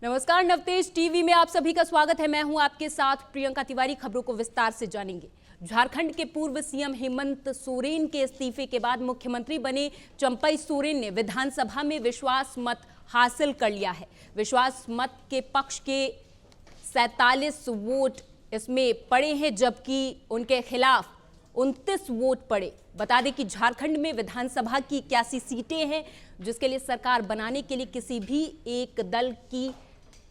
नमस्कार, नवतेज टीवी में आप सभी का स्वागत है। मैं हूं आपके साथ प्रियंका तिवारी। खबरों को विस्तार से जानेंगे। झारखंड के पूर्व सीएम हेमंत सोरेन के इस्तीफे के बाद मुख्यमंत्री बने चंपई सोरेन ने विधानसभा में विश्वास मत हासिल कर लिया है। विश्वास मत के पक्ष के 47 वोट इसमें पड़े हैं, जबकि उनके खिलाफ 29 वोट पड़े। बता दें कि झारखंड में विधानसभा की 81 सीटें हैं, जिसके लिए सरकार बनाने के लिए किसी भी एक दल की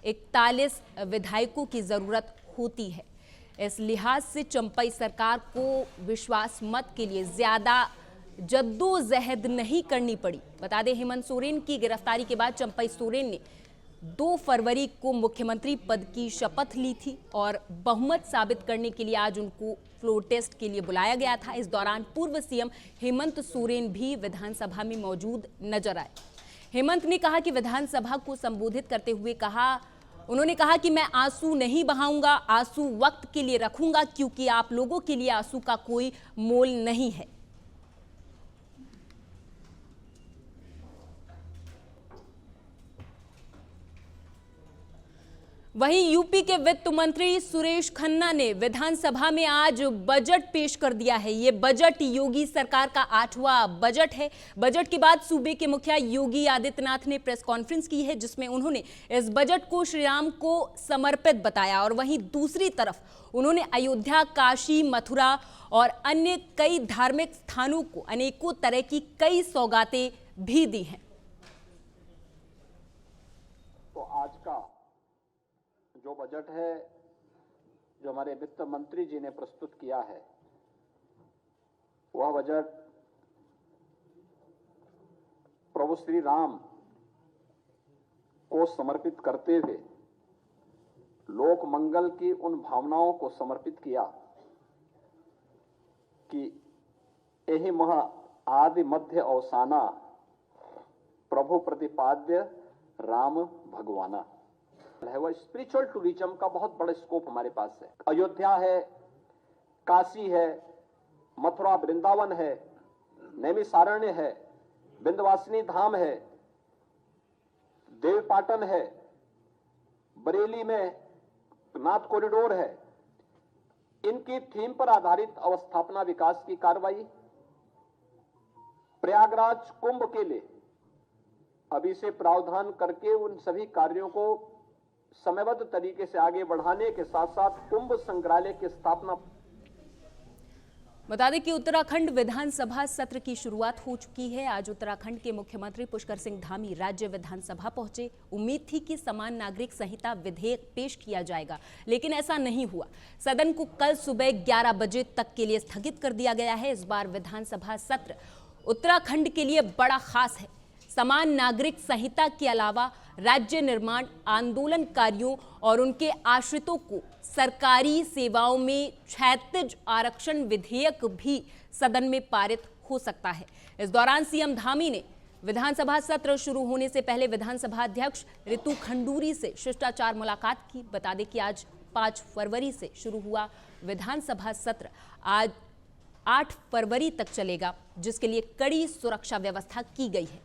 41 विधायकों की जरूरत होती है। इस लिहाज से चंपई सरकार को विश्वास मत के लिए ज्यादा जद्दोजहद नहीं करनी पड़ी। बता दें, हेमंत सोरेन की गिरफ्तारी के बाद चंपई सोरेन ने 2 फरवरी को मुख्यमंत्री पद की शपथ ली थी और बहुमत साबित करने के लिए आज उनको फ्लोर टेस्ट के लिए बुलाया गया था। इस दौरान पूर्व सीएम हेमंत सोरेन भी विधानसभा में मौजूद नजर आए। हेमंत ने कहा कि विधानसभा को संबोधित करते हुए उन्होंने कहा कि मैं आंसू नहीं बहाऊंगा, आंसू वक्त के लिए रखूंगा, क्योंकि आप लोगों के लिए आंसू का कोई मोल नहीं है। वहीं यूपी के वित्त मंत्री सुरेश खन्ना ने विधानसभा में आज बजट पेश कर दिया है। ये बजट योगी सरकार का 8वां बजट है। बजट के बाद सूबे के मुखिया योगी आदित्यनाथ ने प्रेस कॉन्फ्रेंस की है, जिसमें उन्होंने इस बजट को श्री राम को समर्पित बताया और वहीं दूसरी तरफ उन्होंने अयोध्या, काशी, मथुरा और अन्य कई धार्मिक स्थानों को अनेकों तरह की कई सौगातें भी दी हैं। तो आज का जो बजट है, जो हमारे वित्त मंत्री जी ने प्रस्तुत किया है, वह बजट प्रभु श्री राम को समर्पित करते हुए लोक मंगल की उन भावनाओं को समर्पित किया कि यही मह आदि मध्य अवसाना प्रभु प्रतिपाद्य राम भगवाना है। वह स्पिरिचुअल टूरिज्म का बहुत बड़ा स्कोप हमारे पास है। अयोध्या है, काशी है, मथुरा वृंदावन है, नैमिषारण्य है, विंध्यवासिनी धाम है, देवपाटन है, बरेली में नाथ कॉरिडोर है। इनकी थीम पर आधारित अवस्थापना विकास की कार्रवाई, प्रयागराज कुंभ के लिए अभी से प्रावधान करके उन सभी कार्यों को समयबद्ध तरीके से आगे बढ़ाने के साथ साथ कुंभ संग्रहालय की स्थापना। बता दें कि उत्तराखंड विधानसभा सत्र की शुरुआत हो चुकी है। आज उत्तराखंड के मुख्यमंत्री पुष्कर सिंह धामी राज्य विधानसभा पहुंचे। उम्मीद थी कि समान नागरिक संहिता विधेयक पेश किया जाएगा, लेकिन ऐसा नहीं हुआ। सदन को कल सुबह 11 बजे तक के लिए स्थगित कर दिया गया है। इस बार विधानसभा सत्र उत्तराखंड के लिए बड़ा खास है। समान नागरिक संहिता के अलावा राज्य निर्माण आंदोलनकारियों और उनके आश्रितों को सरकारी सेवाओं में क्षैतिज आरक्षण विधेयक भी सदन में पारित हो सकता है। इस दौरान सीएम धामी ने विधानसभा सत्र शुरू होने से पहले विधानसभा अध्यक्ष रितु खंडूरी से शिष्टाचार मुलाकात की। बता दें कि आज 5 फरवरी से शुरू हुआ विधानसभा सत्र आज 8 फरवरी तक चलेगा, जिसके लिए कड़ी सुरक्षा व्यवस्था की गई है।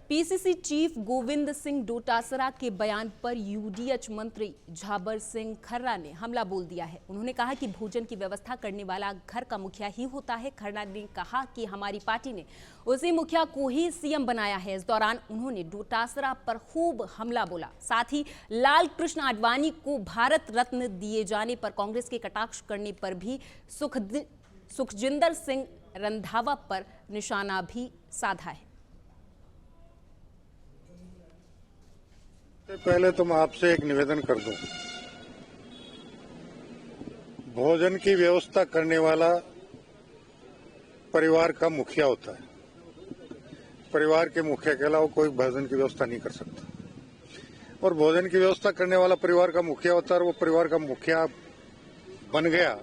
पीसीसी चीफ गोविंद सिंह डोटासरा के बयान पर यूडीएच मंत्री झाबर सिंह खर्रा ने हमला बोल दिया है। उन्होंने कहा कि भोजन की व्यवस्था करने वाला घर का मुखिया ही होता है। खर्रा ने कहा कि हमारी पार्टी ने उसी मुखिया को ही सीएम बनाया है। इस दौरान उन्होंने डोटासरा पर खूब हमला बोला। साथ ही लाल कृष्ण आडवाणी को भारत रत्न दिए जाने पर कांग्रेस के कटाक्ष करने पर भी सुखजिंदर सिंह रंधावा पर निशाना भी साधा है। पहले तो मैं आपसे एक निवेदन कर दूं, भोजन की व्यवस्था करने वाला परिवार का मुखिया होता है। परिवार के मुखिया के अलावा कोई भोजन की व्यवस्था नहीं कर सकता। और भोजन की व्यवस्था करने वाला परिवार का मुखिया होता है और वो परिवार का मुखिया बन गया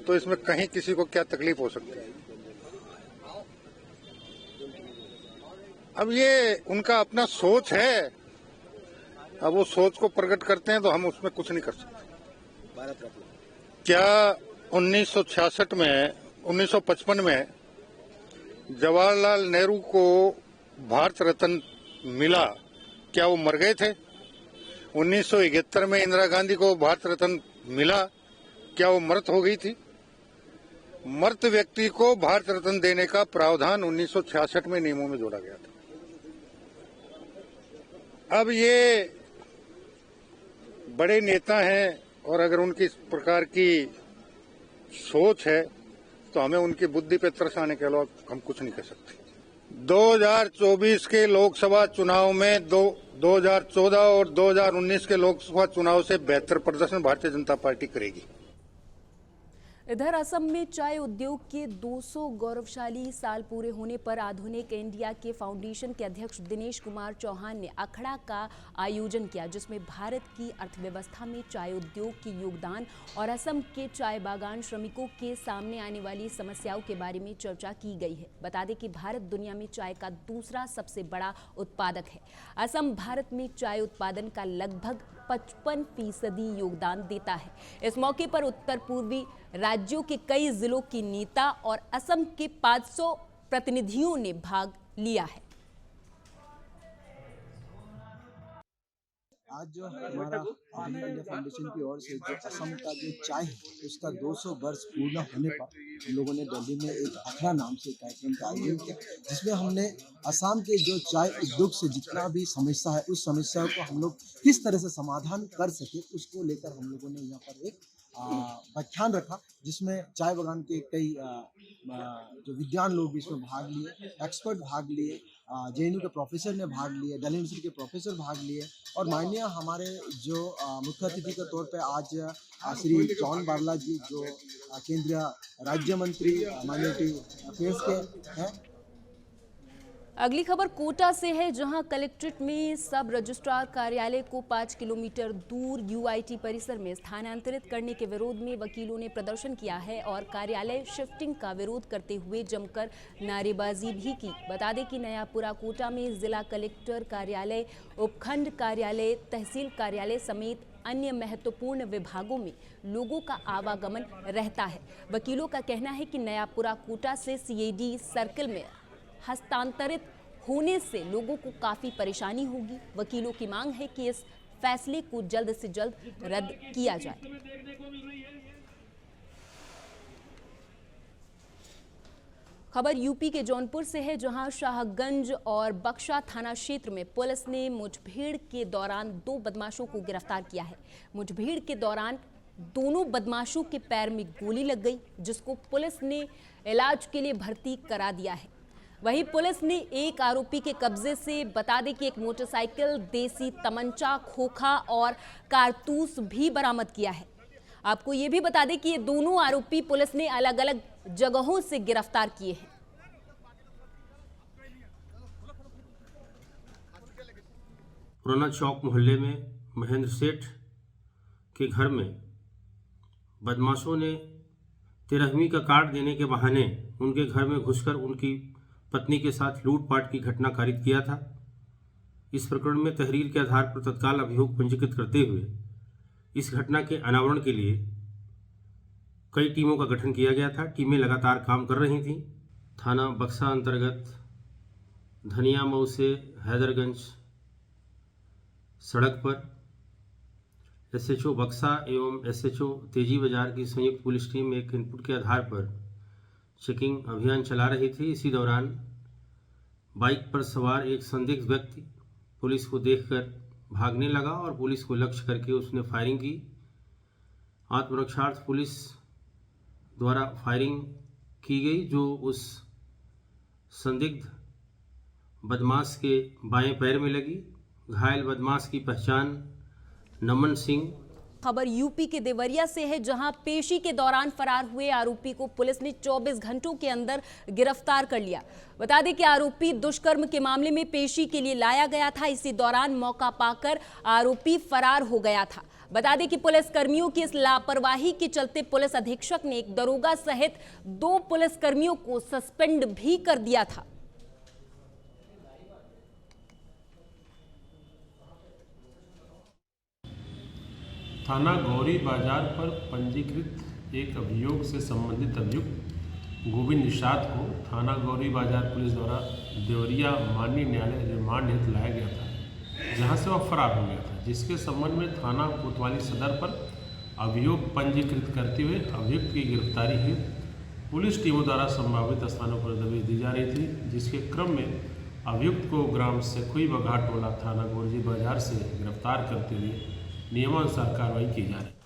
तो इसमें कहीं किसी को क्या तकलीफ हो सकती है। अब ये उनका अपना सोच है, अब वो सोच को प्रकट करते हैं तो हम उसमें कुछ नहीं कर सकते। क्या 1966 में 1955 में जवाहरलाल नेहरू को भारत रत्न मिला, क्या वो मर गए थे? 1971 में इंदिरा गांधी को भारत रत्न मिला, क्या वो मृत हो गई थी? मृत व्यक्ति को भारत रत्न देने का प्रावधान 1966 में नियमों में जोड़ा गया था। अब ये बड़े नेता हैं और अगर उनकी इस प्रकार की सोच है तो हमें उनकी बुद्धि पे तरस आने के अलावा हम कुछ नहीं कर सकते। 2024 के लोकसभा चुनाव में 2014 और 2019 के लोकसभा चुनाव से बेहतर प्रदर्शन भारतीय जनता पार्टी करेगी। इधर असम में चाय उद्योग के 200 गौरवशाली साल पूरे होने पर आधुनिक इंडिया के फाउंडेशन के अध्यक्ष दिनेश कुमार चौहान ने अखड़ा का आयोजन किया, जिसमें भारत की अर्थव्यवस्था में चाय उद्योग के योगदान और असम के चाय बागान श्रमिकों के सामने आने वाली समस्याओं के बारे में चर्चा की गई है। बता दें कि भारत दुनिया में चाय का दूसरा सबसे बड़ा उत्पादक है। असम भारत में चाय उत्पादन का लगभग 55% योगदान देता है। इस मौके पर उत्तर पूर्वी राज्यों के कई जिलों के नेता और असम के 500 प्रतिनिधियों ने भाग लिया है। आज जो हमारा आधुनिक इंडिया फाउंडेशन की ओर से जो असम का जो चाय है उसका 200 वर्ष पूर्ण होने पर हम लोगों ने दिल्ली में एक अखड़ा नाम से कार्यक्रम का आयोजन किया, जिसमें हमने असम के जो चाय उद्योग से जितना भी समस्या है उस समस्या को हम लोग किस तरह से समाधान कर सके उसको लेकर हम लोगों ने यहाँ पर एक व्याख्यान रखा, जिसमें चाय बागान के कई जो विद्वान लोग भी इसमें भाग लिए, एक्सपर्ट भाग लिए, जेएनयू के प्रोफेसर ने भाग लिए, दिल्ली यूनिवर्सिटी के प्रोफेसर भाग लिए और माननीय हमारे जो मुख्य अतिथि के तौर पे आज श्री जॉन बारला जी जो केंद्रीय राज्य मंत्री माइनॉरिटी अफेयर्स के हैं। अगली खबर कोटा से है, जहां कलेक्ट्रेट में सब रजिस्ट्रार कार्यालय को 5 किलोमीटर दूर यूआईटी परिसर में स्थानांतरित करने के विरोध में वकीलों ने प्रदर्शन किया है और कार्यालय शिफ्टिंग का विरोध करते हुए जमकर नारेबाजी भी की। बता दें कि नयापुरा कोटा में जिला कलेक्टर कार्यालय, उपखंड कार्यालय, तहसील कार्यालय समेत अन्य महत्वपूर्ण विभागों में लोगों का आवागमन रहता है। वकीलों का कहना है कि नयापुरा कोटा से सीएडी सर्किल में हस्तांतरित होने से लोगों को काफी परेशानी होगी। वकीलों की मांग है कि इस फैसले को जल्द से जल्द रद्द किया जाए। खबर यूपी के जौनपुर से है, जहां शाहगंज और बक्सा थाना क्षेत्र में पुलिस ने मुठभेड़ के दौरान 2 बदमाशों को गिरफ्तार किया है। मुठभेड़ के दौरान दोनों बदमाशों के पैर में गोली लग गई, जिसको पुलिस ने इलाज के लिए भर्ती करा दिया है। वहीं पुलिस ने एक आरोपी के कब्जे से बता दें कि एक मोटरसाइकिल, देसी तमंचा, खोखा और कारतूस भी बरामद किया है। आपको ये भी बता दें कि ये दोनों आरोपी पुलिस ने अलग अलग जगहों से गिरफ्तार किए हैं। पुराना चौक मोहल्ले में महेंद्र सेठ के घर में बदमाशों ने 13वीं का कार्ड देने के बहाने उनके घर में घुसकर उनकी पत्नी के साथ लूटपाट की घटना कारित किया था। इस प्रकरण में तहरीर के आधार पर तत्काल अभियोग पंजीकृत करते हुए इस घटना के अनावरण के लिए कई टीमों का गठन किया गया था। टीमें लगातार काम कर रही थीं। थाना बक्सा अंतर्गत धनिया मऊ से हैदरगंज सड़क पर एसएचओ बक्सा एवं एसएचओ तेजी बाजार की संयुक्त पुलिस टीम एक इनपुट के आधार पर चेकिंग अभियान चला रही थी। इसी दौरान बाइक पर सवार एक संदिग्ध व्यक्ति पुलिस को देखकर भागने लगा और पुलिस को लक्ष्य करके उसने फायरिंग की। आत्मरक्षार्थ पुलिस द्वारा फायरिंग की गई, जो उस संदिग्ध बदमाश के बाएं पैर में लगी। घायल बदमाश की पहचान नमन सिंह। खबर यूपी के देवरिया से है, जहां पेशी के दौरान फरार हुए आरोपी को पुलिस ने 24 घंटों के अंदर गिरफ्तार कर लिया। बता दें कि आरोपी दुष्कर्म के मामले में पेशी के लिए लाया गया था। इसी दौरान मौका पाकर आरोपी फरार हो गया था। बता दें कि पुलिस कर्मियों की इस लापरवाही के चलते पुलिस अधीक्षक ने एक दरोगा सहित 2 पुलिस कर्मियों को सस्पेंड भी कर दिया था। थाना गौरी बाजार पर पंजीकृत एक अभियोग से संबंधित अभियुक्त गोविंद निषाद को थाना गौरी बाजार पुलिस द्वारा देवरिया माननीय न्यायालय रिमांड हेतु लाया गया था, जहां से वह फरार हो गया था, जिसके संबंध में थाना कोतवाली सदर पर अभियोग पंजीकृत करते हुए अभियुक्त की गिरफ्तारी हेतु पुलिस टीमों द्वारा संभावित स्थानों पर दबिश दी जा रही थी, जिसके क्रम में अभियुक्त को ग्राम सेखुई बघा टोला थाना गोरजी बाजार से गिरफ्तार करते हुए नियमानुसार कार्रवाई की जा रही।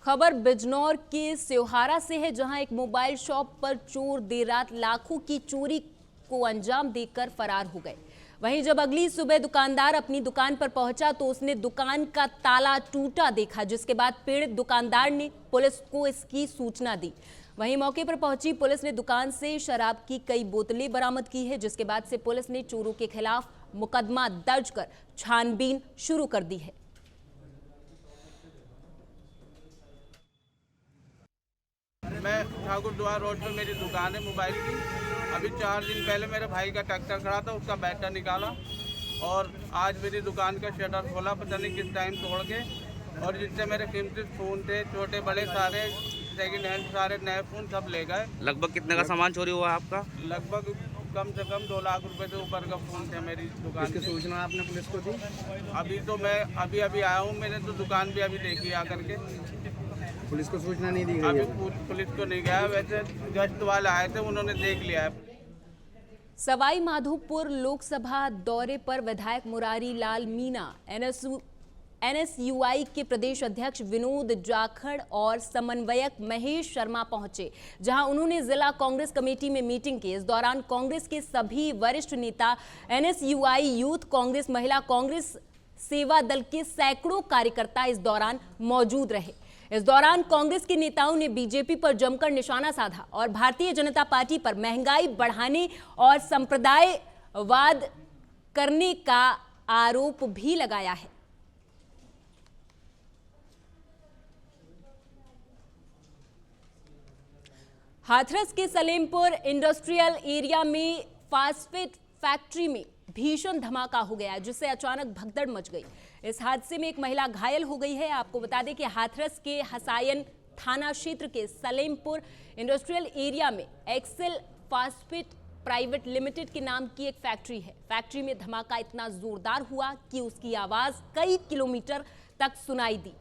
खबर बिजनौर के सेवहारा से है, जहां एक मोबाइल शॉप पर चोर देर रात लाखों की चोरी को अंजाम देकर फरार हो गए। वहीं जब अगली सुबह दुकानदार अपनी दुकान पर पहुंचा तो उसने दुकान का ताला टूटा देखा, जिसके बाद पीड़ित दुकानदार ने पुलिस को इसकी सूचना दी। वहीं मौके पर पहुंची पुलिस ने दुकान से शराब की कई बोतलें बरामद की है, जिसके बाद से पुलिस ने चोरों के खिलाफ मुकदमा दर्ज कर छानबीन शुरू कर दी है। मैं ठाकुर द्वार रोड पे मेरी दुकान है मोबाइल की। अभी 4 दिन पहले मेरे भाई का ट्रैक्टर खड़ा था, उसका बैटरी निकाला और आज मेरी दुकान का शटर खोला, पता नहीं किस टाइम तोड़ के, और जिससे मेरे कीमती फ़ोन थे छोटे बड़े सारे सेकंड हैंड सारे नए फ़ोन सब ले गए। लगभग कितने का सामान चोरी हुआ आपका? लगभग कम से कम 2 लाख रुपए से ऊपर का फ़ोन थे मेरी दुकान की। सूचना आपने पुलिस को दी? अभी तो मैं अभी आया हूँ, मैंने तो दुकान भी अभी देखी आकर के। पुलिस को सूचना नहीं दी गई? अभी पुलिस को नहीं गया, वैसे गश्त वाले आए थे, उन्होंने देख लिया है। सवाई माधोपुर लोकसभा दौरे पर विधायक मुरारी लाल मीणा, एनएसयूआई के प्रदेश अध्यक्ष विनोद जाखड़ और समन्वयक महेश शर्मा पहुंचे, जहां उन्होंने जिला कांग्रेस कमेटी में मीटिंग की। इस दौरान कांग्रेस के सभी वरिष्ठ नेता, एनएसयूआई, यूथ कांग्रेस, महिला कांग्रेस, सेवा दल के सैकड़ों कार्यकर्ता इस दौरान मौजूद रहे। इस दौरान कांग्रेस के नेताओं ने बीजेपी पर जमकर निशाना साधा और भारतीय जनता पार्टी पर महंगाई बढ़ाने और संप्रदायवाद करने का आरोप भी लगाया है। हाथरस के सलेमपुर इंडस्ट्रियल एरिया में फास्फेट फैक्ट्री में भीषण धमाका हो गया, जिससे अचानक भगदड़ मच गई। इस हादसे में एक महिला घायल हो गई है। आपको बता दें कि हाथरस के हसायन थाना क्षेत्र के सलेमपुर इंडस्ट्रियल एरिया में एक्सेल फास्फेट प्राइवेट लिमिटेड के नाम की एक फैक्ट्री है। फैक्ट्री में धमाका इतना जोरदार हुआ कि उसकी आवाज कई किलोमीटर तक सुनाई दी।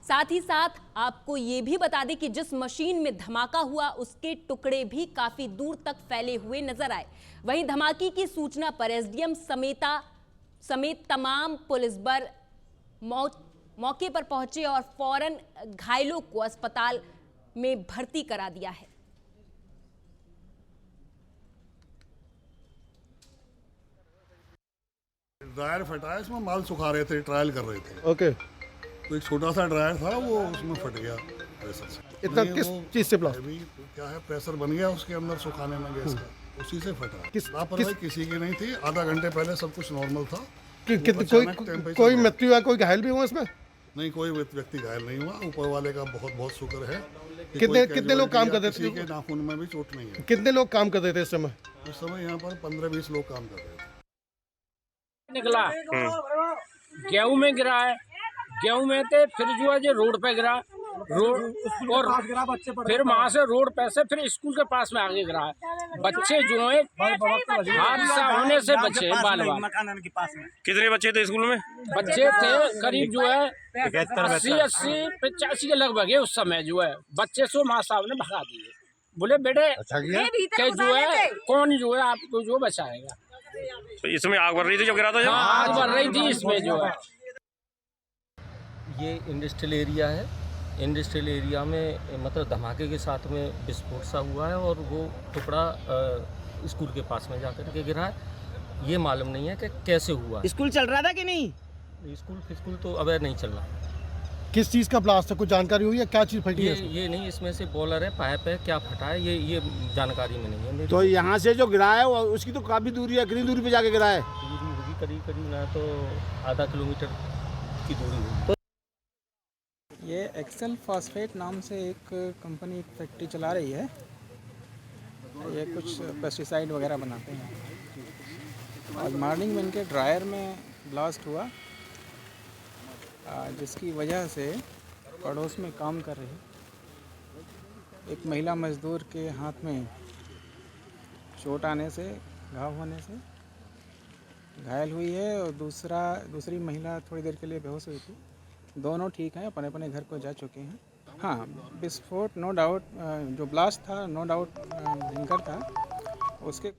साथ ही साथ आपको ये भी बता दें कि जिस मशीन में धमाका हुआ उसके टुकड़े भी काफी दूर तक फैले हुए नजर आए। वहीं धमाके की सूचना पर एसडीएम समेत तमाम पुलिस बल मौके पर पहुंचे और फौरन घायलों को अस्पताल में भर्ती करा दिया है। ड्रायर फटा है, इसमें माल सुखा रहे थे, ट्रायल कर रहे थे। ओके। तो एक छोटा सा ड्रायर था, वो उसमें फट गया प्रेशर से। इतना किस चीज से ब्लास्ट? क्या है, प्रेशर बन गया उसके अंदर सुखाने में गैस का, उसी से फटा। लापरवाही किसी की नहीं थी, आधा घंटे पहले सब कुछ नॉर्मल था। कोई मृत्यु या कोई घायल भी हुआ इसमें? नहीं, कोई व्यक्ति घायल नहीं हुआ, ऊपर वाले का बहुत बहुत शुक्र है। कितने लोग काम कर रहे थे? किसी के नाखून में भी चोट नहीं है। कितने लोग काम कर रहे थे इस समय? उस समय यहाँ पर 15-20 लोग काम कर रहे थे। निकला गेहूं में गिरा है, गेहूं में थे, फिर जो है रोड पे गिरा, रोड और फिर वहाँ से रोड पे से फिर स्कूल के पास में आगे गिरा है। बच्चे जो है हादसा होने से बचे बाल बाल। कितने बच्चे थे स्कूल में? बच्चे थे करीब जो है 80-85 के लगभग है। उस समय जो है बच्चे सो माँ साहब ने भगा दिए, बोले बेटे के जो है कौन जो है आपको जो बचाएगा। तो इसमें आग बढ़ रही थी जब गिरा था? आग बढ़ रही थी इसमें जो है। ये इंडस्ट्रियल एरिया है। इंडस्ट्रियल एरिया में मतलब धमाके के साथ में विस्फोट सा हुआ है और वो टुकड़ा स्कूल के पास में जाकर के गिरा है। ये मालूम नहीं है कि कैसे हुआ। स्कूल चल रहा था कि नहीं? स्कूल तो अभी नहीं चल रहा। किस चीज़ का ब्लास्ट है, कुछ जानकारी हुई है? क्या चीज़ फटी है? ये नहीं, इसमें से बॉलर है, पाइप है, क्या फटा है ये जानकारी में नहीं है। तो यहाँ से जो गिरा है उसकी तो काफ़ी दूरी है, कितनी दूरी पे जाके गिरा है? दूरी होगी करीब ना तो आधा किलोमीटर की दूरी होगी। ये एक्सेल फास्फेट नाम से एक कंपनी एक फैक्ट्री चला रही है। ये कुछ पेस्टिसाइड वगैरह बनाते हैं। आज मॉर्निंग में इनके ड्रायर में ब्लास्ट हुआ, जिसकी वजह से पड़ोस में काम कर रही एक महिला मजदूर के हाथ में चोट आने से, घाव होने से घायल हुई है और दूसरी महिला थोड़ी देर के लिए बेहोश हुई थी। दोनों ठीक हैं, अपने अपने घर को जा चुके हैं। हाँ, विस्फोट नो डाउट, जो ब्लास्ट था नो डाउट भयंकर था। उसके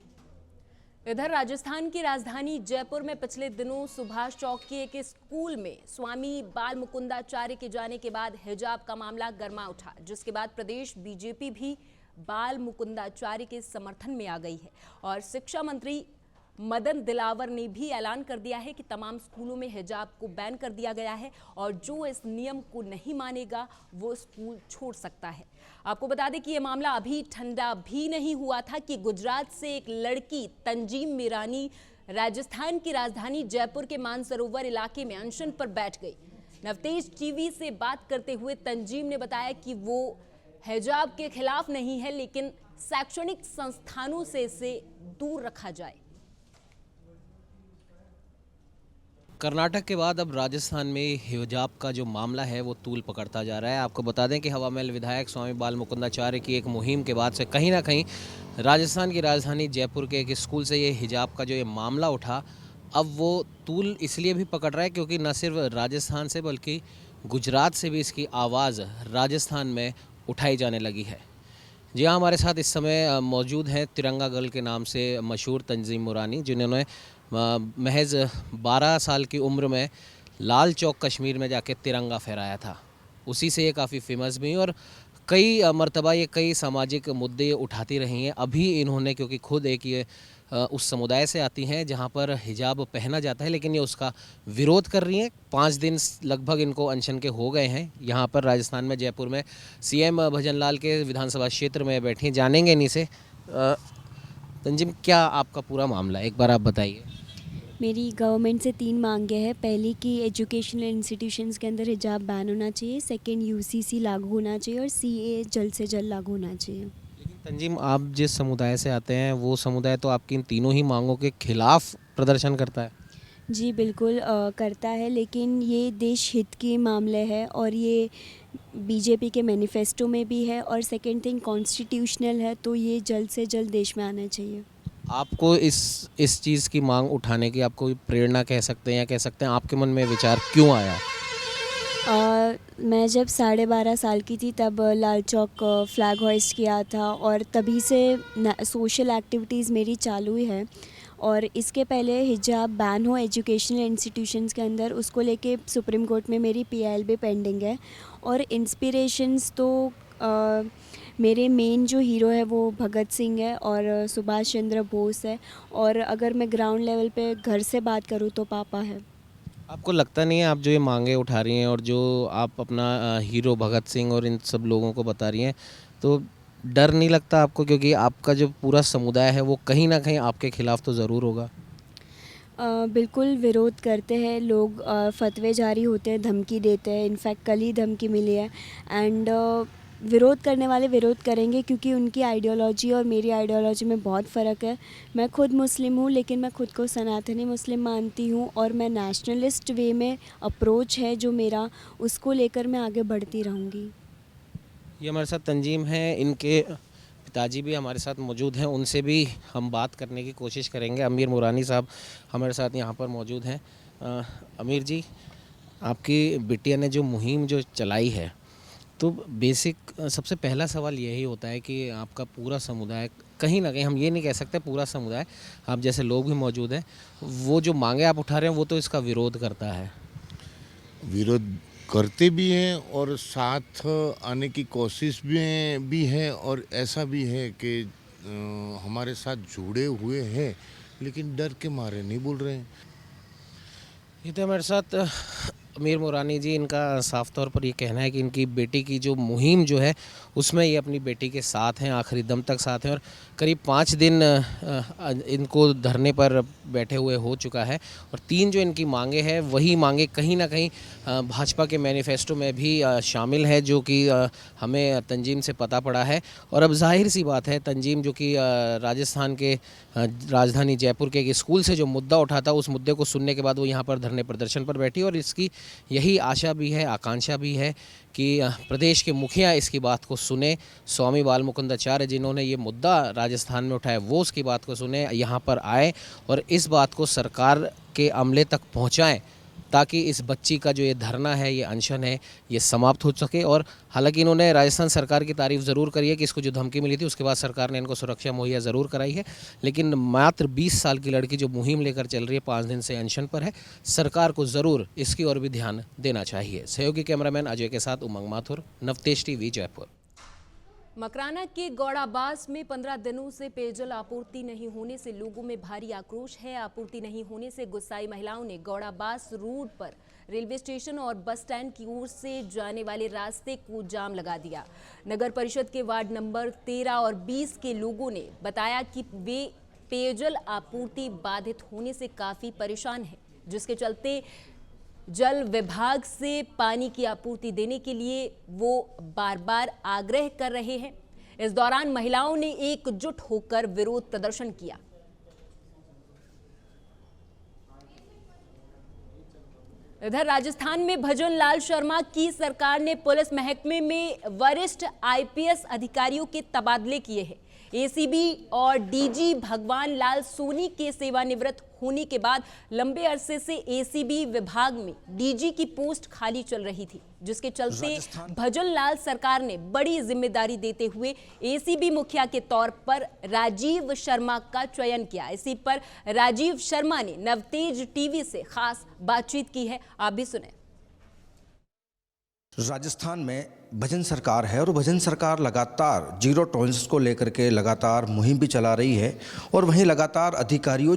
इधर राजस्थान की राजधानी जयपुर में पिछले दिनों सुभाष चौक के एक स्कूल में स्वामी बाल मुकुंदाचार्य के जाने के बाद हिजाब का मामला गर्मा उठा, जिसके बाद प्रदेश बीजेपी भी बाल मुकुंदाचार्य के समर्थन में आ गई है और शिक्षा मंत्री मदन दिलावर ने भी ऐलान कर दिया है कि तमाम स्कूलों में हिजाब को बैन कर दिया गया है और जो इस नियम को नहीं मानेगा वो स्कूल छोड़ सकता है। आपको बता दें कि ये मामला अभी ठंडा भी नहीं हुआ था कि गुजरात से एक लड़की तंजीम मीरानी राजस्थान की राजधानी जयपुर के मानसरोवर इलाके में अनशन पर बैठ गई। नवतेज टीवी से बात करते हुए तंजीम ने बताया कि वो हिजाब के खिलाफ नहीं है, लेकिन शैक्षणिक संस्थानों से इसे दूर रखा जाए। कर्नाटक के बाद अब राजस्थान में हिजाब का जो मामला है वो तूल पकड़ता जा रहा है। आपको बता दें कि हवा महल विधायक स्वामी बाल मुकुंदाचार्य की एक मुहिम के बाद से कहीं ना कहीं राजस्थान की राजधानी जयपुर के एक स्कूल से ये हिजाब का जो ये मामला उठा, अब वो तूल इसलिए भी पकड़ रहा है क्योंकि न सिर्फ राजस्थान से बल्कि गुजरात से भी इसकी आवाज़ राजस्थान में उठाई जाने लगी है। जी हाँ, हमारे साथ इस समय मौजूद हैं तिरंगा गर्ल के नाम से मशहूर तंजीम मुरानी, जिन्होंने महज 12 साल की उम्र में लाल चौक कश्मीर में जाके तिरंगा फहराया था। उसी से ये काफ़ी फेमस भी हैं और कई मर्तबा ये कई सामाजिक मुद्दे उठाती रही हैं। अभी इन्होंने, क्योंकि खुद एक ये उस समुदाय से आती हैं जहाँ पर हिजाब पहना जाता है, लेकिन ये उसका विरोध कर रही हैं। 5 दिन लगभग इनको अनशन के हो गए हैं यहाँ पर राजस्थान में जयपुर में। सीएम भजनलाल के विधानसभा क्षेत्र में बैठी, जानेंगे इन्हीं से। तंजीम, क्या आपका पूरा मामला है, एक बार आप बताइए। मेरी गवर्नमेंट से 3 मांगे हैं। पहली कि एजुकेशनल इंस्टीट्यूशंस के अंदर हिजाब बैन होना चाहिए, सेकंड यूसीसी लागू होना चाहिए और सीए जल्द से जल्द लागू होना चाहिए। लेकिन तंजीम, आप जिस समुदाय से आते हैं वो समुदाय तो आपकी इन तीनों ही मांगों के खिलाफ प्रदर्शन करता है। जी बिल्कुल करता है, लेकिन ये देश हित के मामले है और ये बीजेपी के मैनिफेस्टो में भी है और सेकंड थिंग कॉन्स्टिट्यूशनल है, तो ये जल्द से जल्द देश में आना चाहिए। आपको इस चीज़ की मांग उठाने की आपको प्रेरणा कह सकते हैं या कह सकते हैं आपके मन में विचार क्यों आया? मैं जब 12.5 साल की थी तब लाल चौक फ्लैग होइस्ट किया था और तभी से सोशल एक्टिविटीज़ मेरी चालू है। और इसके पहले हिजाब बैन हो एजुकेशनल इंस्टीट्यूशंस के अंदर, उसको लेके सुप्रीम कोर्ट में मेरी पीआईएल भी पेंडिंग है। और इंस्पिरेशंस तो मेरे मेन जो हीरो है वो भगत सिंह है और सुभाष चंद्र बोस है, और अगर मैं ग्राउंड लेवल पे घर से बात करूँ तो पापा है। आपको लगता नहीं है आप जो ये मांगे उठा रही हैं और जो आप अपना हीरो भगत सिंह और इन सब लोगों को बता रही हैं, तो डर नहीं लगता आपको, क्योंकि आपका जो पूरा समुदाय है वो कहीं ना कहीं आपके खिलाफ तो ज़रूर होगा? बिल्कुल विरोध करते हैं लोग, फतवे जारी होते हैं, धमकी देते हैं। इनफैक्ट कल ही धमकी मिली है एंड विरोध करने वाले विरोध करेंगे क्योंकि उनकी आइडियोलॉजी और मेरी आइडियोलॉजी में बहुत फ़र्क है। मैं खुद मुस्लिम हूँ, लेकिन मैं खुद को सनातनी मुस्लिम मानती हूँ और मैं नेशनलिस्ट वे में अप्रोच है जो मेरा, उसको लेकर मैं आगे बढ़ती रहूँगी। ये हमारे साथ तंजीम है, इनके पिताजी भी हमारे साथ मौजूद हैं, उनसे भी हम बात करने की कोशिश करेंगे। अमीर मुरानी साहब हमारे साथ यहाँ पर मौजूद हैं। अमीर जी, आपकी बिटिया ने जो मुहिम जो चलाई है, तो बेसिक सबसे पहला सवाल यही होता है कि आपका पूरा समुदाय, कहीं ना कहीं हम ये नहीं कह सकते पूरा समुदाय, आप जैसे लोग भी मौजूद हैं, वो जो मांगे आप उठा रहे हैं वो तो इसका विरोध करता है। विरोध करते भी हैं और साथ आने की कोशिश भी है और ऐसा भी है कि हमारे साथ जुड़े हुए हैं, लेकिन डर के मारे नहीं बोल रहे हैं। ये तो हमारे साथ अमीर मुरानी जी, इनका साफ तौर पर ये कहना है कि इनकी बेटी की जो मुहिम जो है उसमें ये अपनी बेटी के साथ हैं, आखिरी दम तक साथ हैं और करीब 5 दिन इनको धरने पर बैठे हुए हो चुका है। और 3 जो इनकी मांगे हैं वही मांगे कहीं ना कहीं भाजपा के मैनिफेस्टो में भी शामिल है, जो कि हमें तंजीम से पता पड़ा है। और अब जाहिर सी बात है, तंजीम जो कि राजस्थान के राजधानी जयपुर के एक स्कूल से जो मुद्दा उठा था, उस मुद्दे को सुनने के बाद वो यहाँ पर धरने प्रदर्शन पर बैठी और इसकी यही आशा भी है, आकांक्षा भी है कि प्रदेश के मुखिया इसकी बात को सुने। स्वामी बाल मुकुंदाचार्य जिन्होंने ये मुद्दा राजस्थान में उठाया वो उसकी बात को सुने, यहाँ पर आए और इस बात को सरकार के अमले तक पहुँचाएँ ताकि इस बच्ची का जो ये धरना है, ये अनशन है, ये समाप्त हो सके। और हालांकि इन्होंने राजस्थान सरकार की तारीफ़ ज़रूर करी है कि इसको जो धमकी मिली थी उसके बाद सरकार ने इनको सुरक्षा मुहैया ज़रूर कराई है, लेकिन मात्र 20 साल की लड़की जो मुहिम लेकर चल रही है, 5 दिन से अनशन पर है, सरकार को ज़रूर इसकी ओर भी ध्यान देना चाहिए। सहयोगी कैमरामैन अजय के साथ उमंग माथुर, नवतेज टीवी, जयपुर। मकराना के गौड़ाबास में 15 दिनों से पेयजल आपूर्ति नहीं होने से लोगों में भारी आक्रोश है। आपूर्ति नहीं होने से गुस्साई महिलाओं ने गौड़ाबास रोड पर रेलवे स्टेशन और बस स्टैंड की ओर से जाने वाले रास्ते को जाम लगा दिया। नगर परिषद के वार्ड नंबर 13 और 20 के लोगों ने बताया कि वे पेयजल आपूर्ति बाधित होने से काफी परेशान हैं, जिसके चलते जल विभाग से पानी की आपूर्ति देने के लिए वो बार बार आग्रह कर रहे हैं। इस दौरान महिलाओं ने एकजुट होकर विरोध प्रदर्शन किया। इधर राजस्थान में भजन लाल शर्मा की सरकार ने पुलिस महकमे में वरिष्ठ आईपीएस अधिकारियों के तबादले किए हैं। एसीबी और डीजी भगवान लाल सोनी के सेवानिवृत्त होने के बाद लंबे अरसे से एसीबी विभाग में डीजी की पोस्ट खाली चल रही थी, जिसके चलते भजन लाल सरकार ने बड़ी जिम्मेदारी देते हुए एसीबी मुखिया के तौर पर राजीव शर्मा का चयन किया। इसी पर राजीव शर्मा ने नवतेज टीवी से खास बातचीत की है, आप भी सुने। राजस्थान में भजन सरकार है और भजन सरकार लगातार जीरो टॉलरेंस को लेकर के लगातार मुहिम भी चला रही है और वहीं लगातार अधिकारियों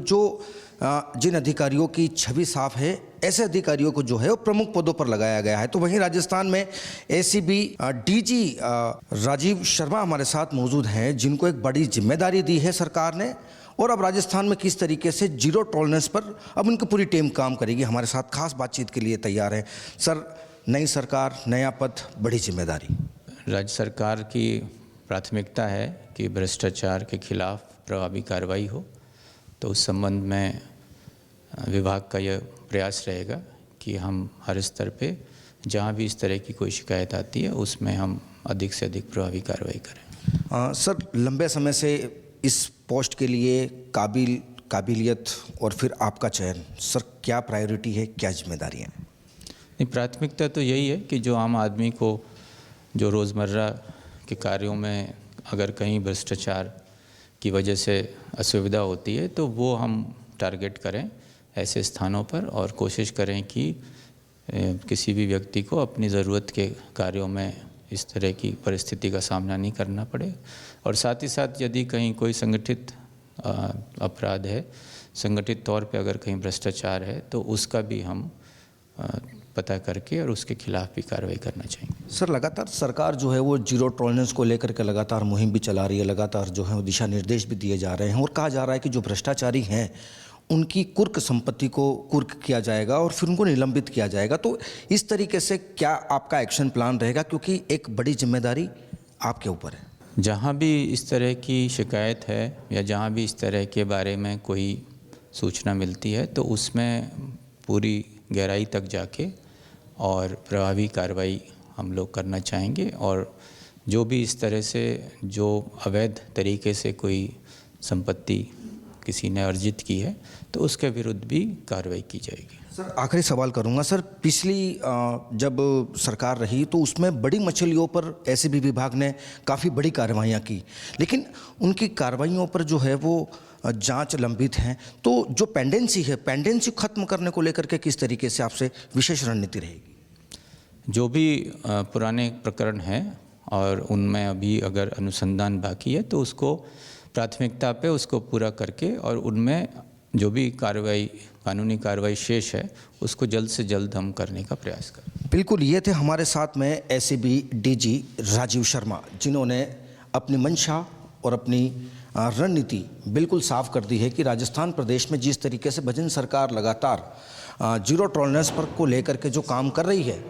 जिन अधिकारियों की छवि साफ है, ऐसे अधिकारियों को जो है वो प्रमुख पदों पर लगाया गया है। तो वहीं राजस्थान में एसीबी डीजी राजीव शर्मा हमारे साथ मौजूद हैं, जिनको एक बड़ी जिम्मेदारी दी है सरकार ने और अब राजस्थान में किस तरीके से जीरो टॉलरेंस पर अब उनकी पूरी टीम काम करेगी, हमारे साथ खास बातचीत के लिए तैयार है। सर, नई सरकार, नया पद, बड़ी जिम्मेदारी। राज्य सरकार की प्राथमिकता है कि भ्रष्टाचार के खिलाफ प्रभावी कार्रवाई हो, तो उस संबंध में विभाग का यह प्रयास रहेगा कि हम हर स्तर पे जहाँ भी इस तरह की कोई शिकायत आती है उसमें हम अधिक से अधिक प्रभावी कार्रवाई करें। सर, लंबे समय से इस पोस्ट के लिए काबिलियत और फिर आपका चयन, सर क्या प्रायोरिटी है, क्या जिम्मेदारी है? प्राथमिकता तो यही है कि जो आम आदमी को जो रोज़मर्रा के कार्यों में अगर कहीं भ्रष्टाचार की वजह से असुविधा होती है तो वो हम टारगेट करें ऐसे स्थानों पर और कोशिश करें कि किसी भी व्यक्ति को अपनी ज़रूरत के कार्यों में इस तरह की परिस्थिति का सामना नहीं करना पड़े। और साथ ही साथ यदि कहीं कोई संगठित अपराध है, संगठित तौर पे अगर कहीं भ्रष्टाचार है तो उसका भी हम पता करके और उसके खिलाफ भी कार्रवाई करना चाहिए। सर, लगातार सरकार जो है वो जीरो टॉलरेंस को लेकर के लगातार मुहिम भी चला रही है, लगातार जो है वो दिशा निर्देश भी दिए जा रहे हैं और कहा जा रहा है कि जो भ्रष्टाचारी हैं उनकी कुर्क संपत्ति को कुर्क किया जाएगा और फिर उनको निलंबित किया जाएगा। तो इस तरीके से क्या आपका एक्शन प्लान रहेगा, क्योंकि एक बड़ी जिम्मेदारी आपके ऊपर है? जहाँ भी इस तरह की शिकायत है या जहाँ भी इस तरह के बारे में कोई सूचना मिलती है तो उसमें पूरी गहराई तक जाके और प्रभावी कार्रवाई हम लोग करना चाहेंगे और जो भी इस तरह से जो अवैध तरीके से कोई संपत्ति किसी ने अर्जित की है तो उसके विरुद्ध भी कार्रवाई की जाएगी। सर, आखिरी सवाल करूंगा। सर, पिछली जब सरकार रही तो उसमें बड़ी मछलियों पर एसीबी विभाग ने काफ़ी बड़ी कार्रवाइयाँ की, लेकिन उनकी कार्रवाइयों पर जो है वो जांच लंबित हैं। तो जो पेंडेंसी खत्म करने को लेकर के किस तरीके से आपसे विशेष रणनीति रहेगी? जो भी पुराने प्रकरण हैं और उनमें अभी अगर अनुसंधान बाकी है तो उसको प्राथमिकता पे उसको पूरा करके और उनमें जो भी कानूनी कार्रवाई शेष है उसको जल्द से जल्द हम करने का प्रयास करें। बिल्कुल, ये थे हमारे साथ में एसीबी डीजी राजीव शर्मा, जिन्होंने अपनी मंशा और अपनी रणनीति बिल्कुल साफ कर दी है कि राजस्थान प्रदेश में जिस तरीके से भजन सरकार लगातार जीरो टॉलरेंस पर को लेकर के जो काम कर रही है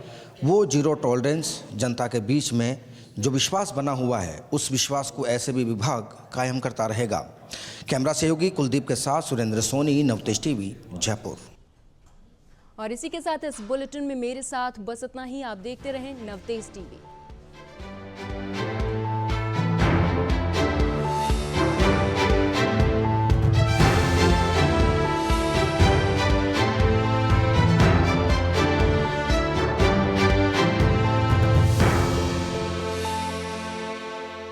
वो जीरो टॉलरेंस जनता के बीच में जो विश्वास बना हुआ है उस विश्वास को ऐसे भी विभाग कायम करता रहेगा। कैमरा सहयोगी कुलदीप के साथ सुरेंद्र सोनी, नवतेज टीवी, जयपुर। और इसी के साथ इस बुलेटिन में मेरे साथ बस इतना ही। आप देखते रहें नवतेज टीवी।